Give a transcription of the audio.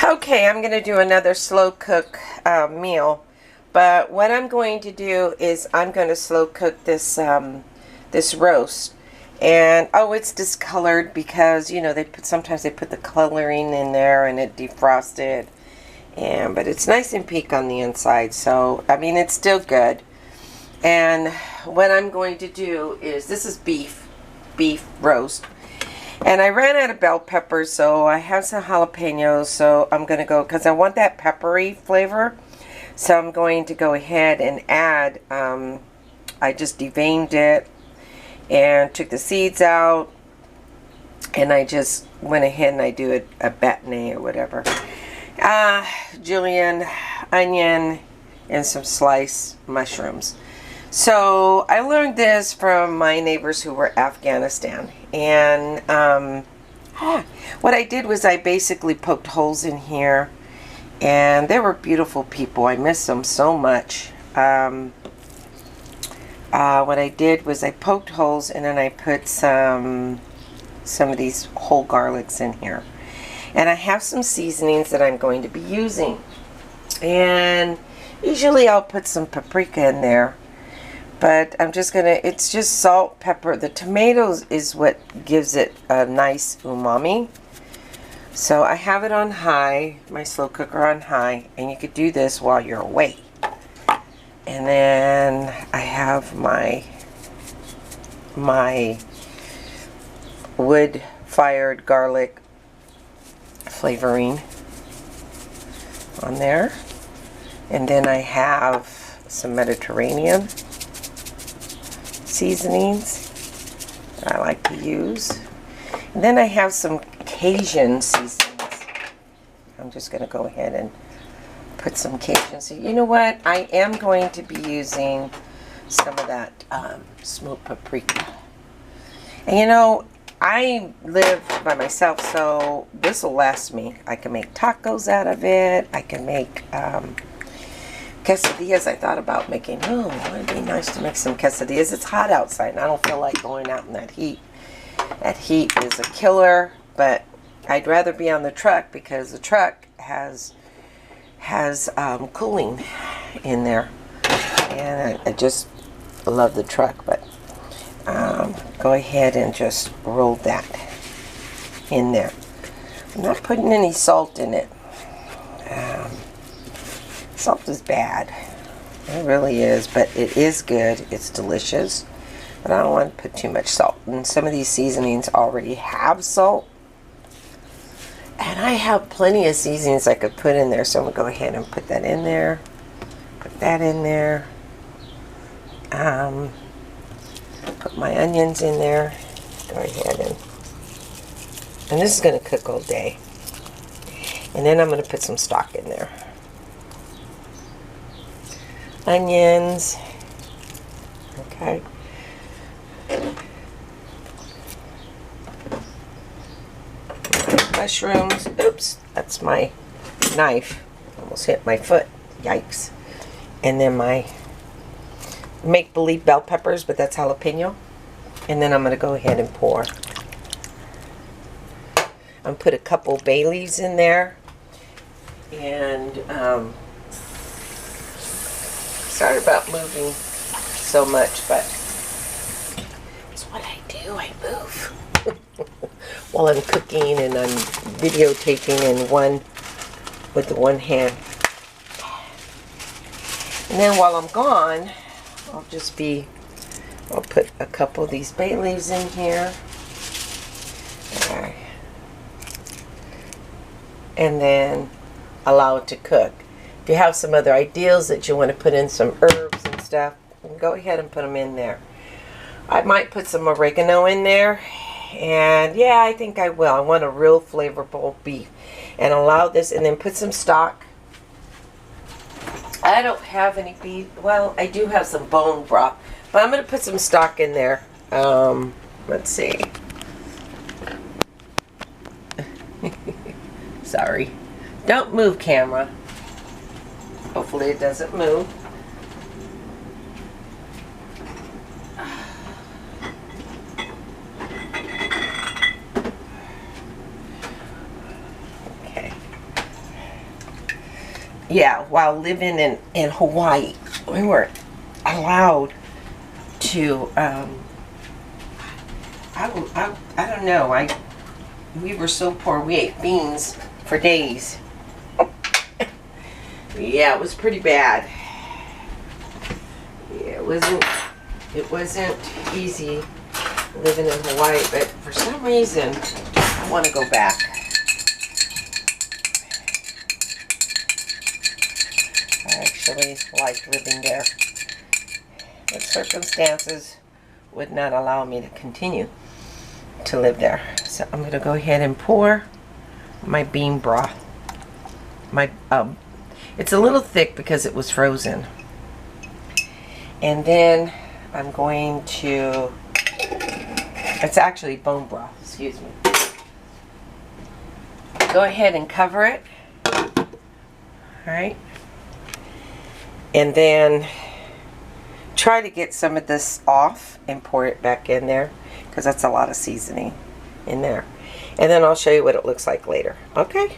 Okay, I'm going to do another slow cook meal, but what I'm going to do is I'm going to slow cook this this roast. And oh, it's discolored because you know sometimes they put the coloring in there and it defrosted, but it's nice and pink on the inside. So I mean it's still good. And what I'm going to do is this is beef roast. And I ran out of bell peppers, so I have some jalapenos, so I'm going to go, because I want that peppery flavor, so I'm going to go ahead and add, I just deveined it, and took the seeds out, and I just went ahead and I do a batine or whatever. Julienne, onion, and some sliced mushrooms. So I learned this from my neighbors who were Afghanistan, and what I did was I basically poked holes in here, and they were beautiful people. I miss them so much. What I did was I poked holes, and then I put some of these whole garlics in here, and I have some seasonings that I'm going to be using, and usually I'll put some paprika in there. But I'm just gonna, it's just salt, pepper. The tomatoes is what gives it a nice umami. So I have it on high, my slow cooker on high, and you could do this while you're away. And then I have my wood-fired garlic flavoring on there. And then I have some Mediterranean seasonings that I like to use. And then I have some Cajun seasonings. I'm just going to go ahead and put some Cajun. So you know what? I am going to be using some of that smoked paprika. And you know, I live by myself, so this will last me. I can make tacos out of it. I can make quesadillas. I thought about making, oh, it'd be nice to make some quesadillas. It's hot outside and I don't feel like going out in that heat. That heat is a killer, but I'd rather be on the truck because the truck has cooling in there, and I just love the truck. But go ahead and just roll that in there. I'm not putting any salt in it. Salt is bad. It really is, but it is good. It's delicious. But I don't want to put too much salt. And some of these seasonings already have salt. And I have plenty of seasonings I could put in there. So I'm going to go ahead and put that in there. Put that in there. Put my onions in there. Go ahead and this is going to cook all day. And then I'm going to put some stock in there. Onions, okay. Mushrooms, oops, that's my knife. Almost hit my foot, yikes. And then my make-believe bell peppers, but that's jalapeno. And then I'm going to go ahead and pour. I'm put a couple bay leaves in there. And, sorry about moving so much, but it's what I do. I move while I'm cooking and I'm videotaping with the one hand. And then while I'm gone, I'll put a couple of these bay leaves in here. And then allow it to cook. If you have some other ideas that you want to put in some herbs and stuff, go ahead and put them in there. I might put some oregano in there, and yeah, I think I will. I want a real flavorful beef, and allow this, and then put some stock. I don't have any beef. Well, I do have some bone broth, but I'm going to put some stock in there. Let's see. Sorry. Don't move, camera. Hopefully it doesn't move. Okay. yeah, while living in Hawaii, we weren't allowed to, I don't know, we were so poor, we ate beans for days. Yeah, it was pretty bad. Yeah, it wasn't easy living in Hawaii, but for some reason, I want to go back. I actually like living there. But circumstances would not allow me to continue to live there. So I'm going to go ahead and pour my bean broth. It's a little thick because it was frozen. And then I'm going to, it's actually bone broth, excuse me. Go ahead and cover it. Alright. And then try to get some of this off and pour it back in there, because that's a lot of seasoning in there. And then I'll show you what it looks like later. Okay?